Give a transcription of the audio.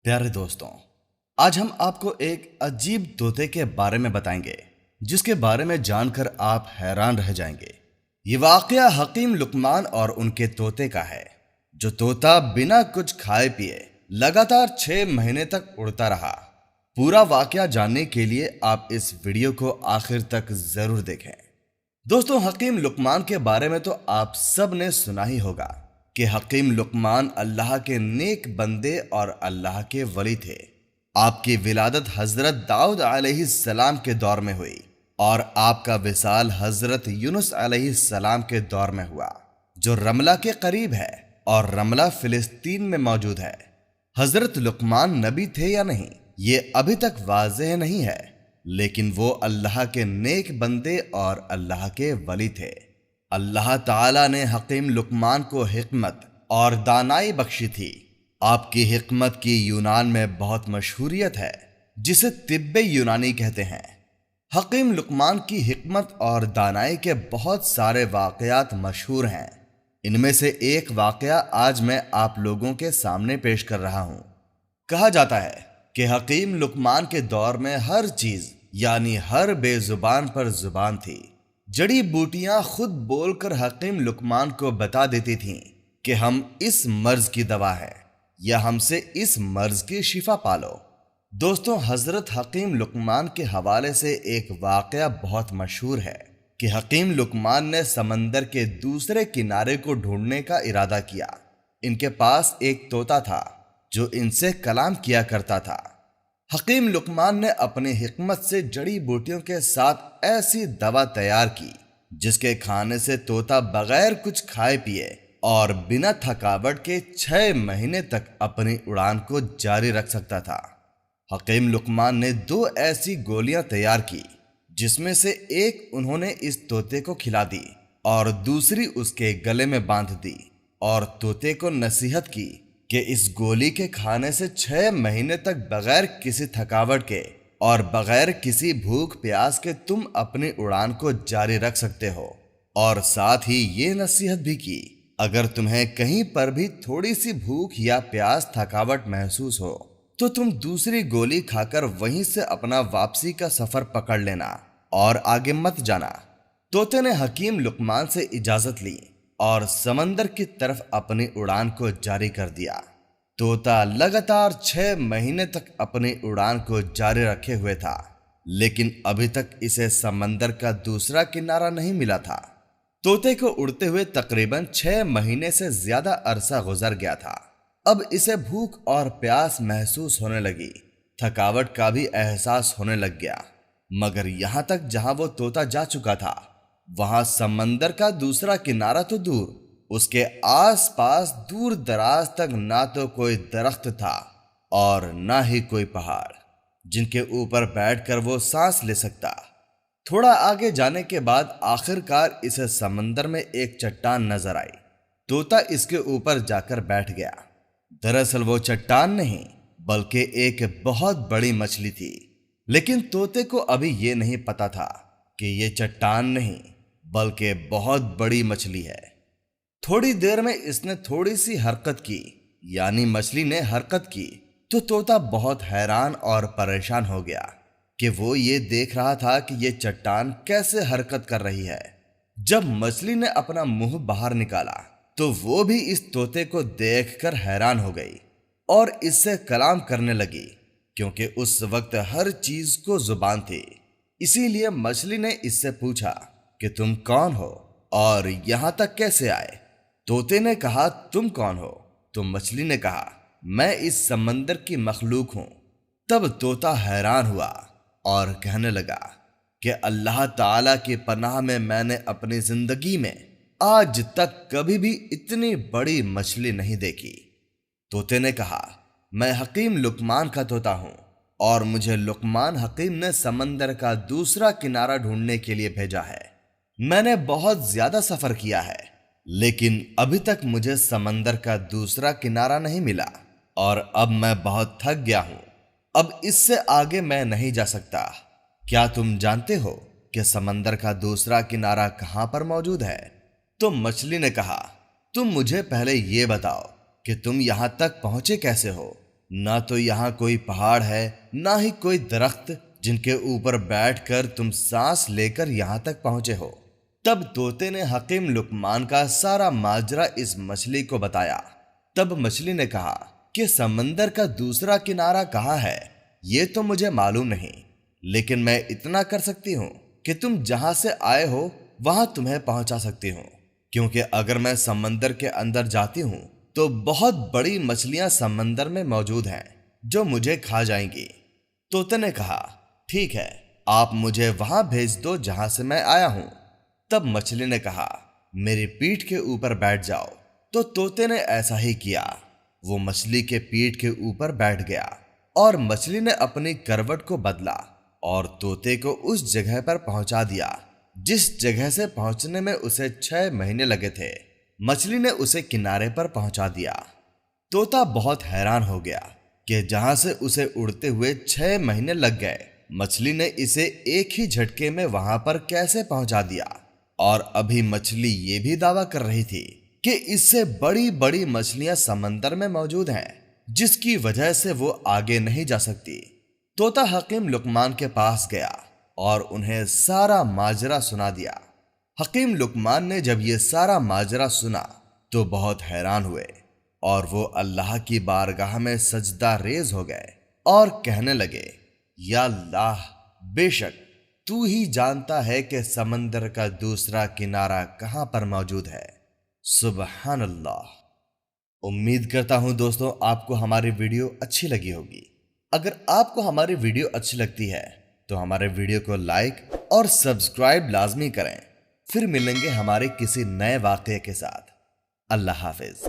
प्यारे दोस्तों, आज हम आपको एक अजीब तोते के बारे में बताएंगे जिसके बारे में जानकर आप हैरान रह जाएंगे। ये वाकया हकीम लुकमान और उनके तोते का है। जो तोता बिना कुछ खाए पिए लगातार 6 महीने तक उड़ता रहा। पूरा वाकया जानने के लिए आप इस वीडियो को आखिर तक जरूर देखें। दोस्तों, हकीम लुकमान के बारे में तो आप सब ने सुना ही होगा कि हकीम लुकमान अल्लाह के नेक बंदे और अल्लाह के वली थे। आपकी विलादत हजरत दाऊद अलैहिस्सलाम के दौर में हुई और आपका विसाल हजरत यूनुस अलैहिस्सलाम के दौर में हुआ, जो रमला के करीब है और रमला फिलिस्तीन में मौजूद है। हजरत लुकमान नबी थे या नहीं, ये अभी तक वाज़ेह नहीं है, लेकिन वो अल्लाह के नेक बंदे और अल्लाह के वली थे। अल्लाह ताला ने हकीम लुकमान को हिकमत और दानाई बख्शी थी। आपकी हिकमत की यूनान में बहुत मशहूरियत है, जिसे तिब्बे यूनानी कहते हैं। हकीम लुकमान की हिकमत और दानाई के बहुत सारे वाकयात मशहूर हैं। इनमें से एक वाकया आज मैं आप लोगों के सामने पेश कर रहा हूं। कहा जाता है कि हकीम लुकमान के दौर में हर चीज यानी हर बेजुबान पर जुबान थी। जड़ी बूटियां खुद बोलकर हकीम लुकमान को बता देती थीं कि हम इस मर्ज की दवा है या हमसे इस मर्ज की शिफा पालो। दोस्तों, हजरत हकीम लुकमान के हवाले से एक वाकया बहुत मशहूर है कि हकीम लुकमान ने समंदर के दूसरे किनारे को ढूंढने का इरादा किया। इनके पास एक तोता था जो इनसे कलाम किया करता था। हकीम लुकमान ने अपनी हिकमत से जड़ी बूटियों के साथ ऐसी दवा तैयार की जिसके खाने से तोता बगैर कुछ खाए पिए और बिना थकावट के 6 महीने तक अपनी उड़ान को जारी रख सकता था। हकीम लुकमान ने 2 ऐसी गोलियां तैयार की, जिसमें से एक उन्होंने इस तोते को खिला दी और दूसरी उसके गले में बांध दी और तोते को नसीहत की कि इस गोली के खाने से 6 महीने तक बगैर किसी थकावट के और बगैर किसी भूख प्यास के तुम अपनी उड़ान को जारी रख सकते हो। और साथ ही ये नसीहत भी की, अगर तुम्हें कहीं पर भी थोड़ी सी भूख या प्यास थकावट महसूस हो तो तुम दूसरी गोली खाकर वहीं से अपना वापसी का सफर पकड़ लेना और आगे मत जाना। तोते ने हकीम लुकमान से इजाजत ली और समंदर की तरफ अपनी उड़ान को जारी कर दिया। तोता लगातार 6 महीने तक अपनी उड़ान को जारी रखे हुए था, लेकिन अभी तक इसे समंदर का दूसरा किनारा नहीं मिला था। तोते को उड़ते हुए तकरीबन 6 महीने से ज्यादा अरसा गुजर गया था। अब इसे भूख और प्यास महसूस होने लगी, थकावट का भी एहसास होने लग गया। मगर यहां तक जहां वो तोता जा चुका था, वहां समंदर का दूसरा किनारा तो दूर, उसके आसपास दूर दराज तक ना तो कोई दरख्त था और ना ही कोई पहाड़ जिनके ऊपर बैठकर वो सांस ले सकता। थोड़ा आगे जाने के बाद आखिरकार इसे समंदर में एक चट्टान नजर आई। तोता इसके ऊपर जाकर बैठ गया। दरअसल वो चट्टान नहीं बल्कि एक बहुत बड़ी मछली थी, लेकिन तोते को अभी ये नहीं पता था कि ये चट्टान नहीं बल्कि बहुत बड़ी मछली है। थोड़ी देर में इसने थोड़ी सी हरकत की, यानी मछली ने हरकत की, तो तोता बहुत हैरान और परेशान हो गया कि वो ये देख रहा था कि ये चट्टान कैसे हरकत कर रही है। जब मछली ने अपना मुंह बाहर निकाला तो वो भी इस तोते को देखकर हैरान हो गई और इससे कलाम करने लगी, क्योंकि उस वक्त हर चीज को जुबान थी। इसीलिए मछली ने इससे पूछा कि तुम कौन हो और यहां तक कैसे आए। तोते ने कहा, तुम कौन हो? तो मछली ने कहा, मैं इस समंदर की मखलूक हूं। तब तोता हैरान हुआ और कहने लगा कि अल्लाह ताला की पनाह में मैंने अपनी जिंदगी में आज तक कभी भी इतनी बड़ी मछली नहीं देखी। तोते ने कहा, मैं हकीम लुकमान का तोता हूं और मुझे लुकमान हकीम ने समंदर का दूसरा किनारा ढूंढने के लिए भेजा है। मैंने बहुत ज्यादा सफर किया है, लेकिन अभी तक मुझे समंदर का दूसरा किनारा नहीं मिला और अब मैं बहुत थक गया हूं। अब इससे आगे मैं नहीं जा सकता। क्या तुम जानते हो कि समंदर का दूसरा किनारा कहां पर मौजूद है? तो मछली ने कहा, तुम मुझे पहले ये बताओ कि तुम यहां तक पहुंचे कैसे हो। نہ تو یہاں کوئی پہاڑ ہے نہ ہی کوئی درخت جن کے اوپر بیٹھ کر تم سانس لے کر یہاں تک پہنچے ہو۔ تب طوطے نے حکیم لقمان کا سارا ماجرا اس مچھلی کو بتایا۔ تب مچھلی نے کہا کہ سمندر کا دوسرا کنارہ کہاں ہے یہ تو مجھے معلوم نہیں، لیکن میں اتنا کر سکتی ہوں کہ تم جہاں سے آئے ہو وہاں تمہیں پہنچا سکتی ہوں، کیونکہ اگر میں سمندر کے اندر جاتی ہوں تو بہت بڑی مچھلیاں سمندر میں موجود ہیں جو مجھے کھا جائیں گی۔ طوطے نے کہا ٹھیک ہے، آپ مجھے وہاں بھیج دو جہاں سے میں آیا ہوں۔ تب مچھلی نے کہا میری پیٹھ کے اوپر بیٹھ جاؤ۔ تو طوطے نے ایسا ہی کیا، وہ مچھلی کے پیٹھ کے اوپر بیٹھ گیا اور مچھلی نے اپنی کروٹ کو بدلا اور طوطے کو اس جگہ پر پہنچا دیا جس جگہ سے پہنچنے میں اسے 6 مہینے لگے تھے۔ مچھلی نے اسے کنارے پر پہنچا دیا۔ طوطا بہت حیران ہو گیا کہ جہاں سے اسے اڑتے ہوئے 6 مہینے لگ گئے، مچھلی نے اسے ایک ہی جھٹکے میں وہاں پر کیسے پہنچا دیا۔ اور ابھی مچھلی یہ بھی دعویٰ کر رہی تھی کہ اس سے بڑی بڑی مچھلیاں سمندر میں موجود ہیں جس کی وجہ سے وہ آگے نہیں جا سکتی۔ طوطا حکیم لقمان کے پاس گیا اور انہیں سارا ماجرا سنا دیا۔ حکیم لقمان نے جب یہ سارا ماجرا سنا تو بہت حیران ہوئے اور وہ اللہ کی بارگاہ میں سجدہ ریز ہو گئے اور کہنے لگے یا اللہ، بے شک تو ہی جانتا ہے کہ سمندر کا دوسرا کنارہ کہاں پر موجود ہے۔ سبحان اللہ۔ امید کرتا ہوں دوستوں آپ کو ہماری ویڈیو اچھی لگی ہوگی۔ اگر آپ کو ہماری ویڈیو اچھی لگتی ہے تو ہمارے ویڈیو کو لائک اور سبسکرائب لازمی کریں۔ پھر ملیں گے ہمارے کسی نئے واقعے کے ساتھ۔ اللہ حافظ۔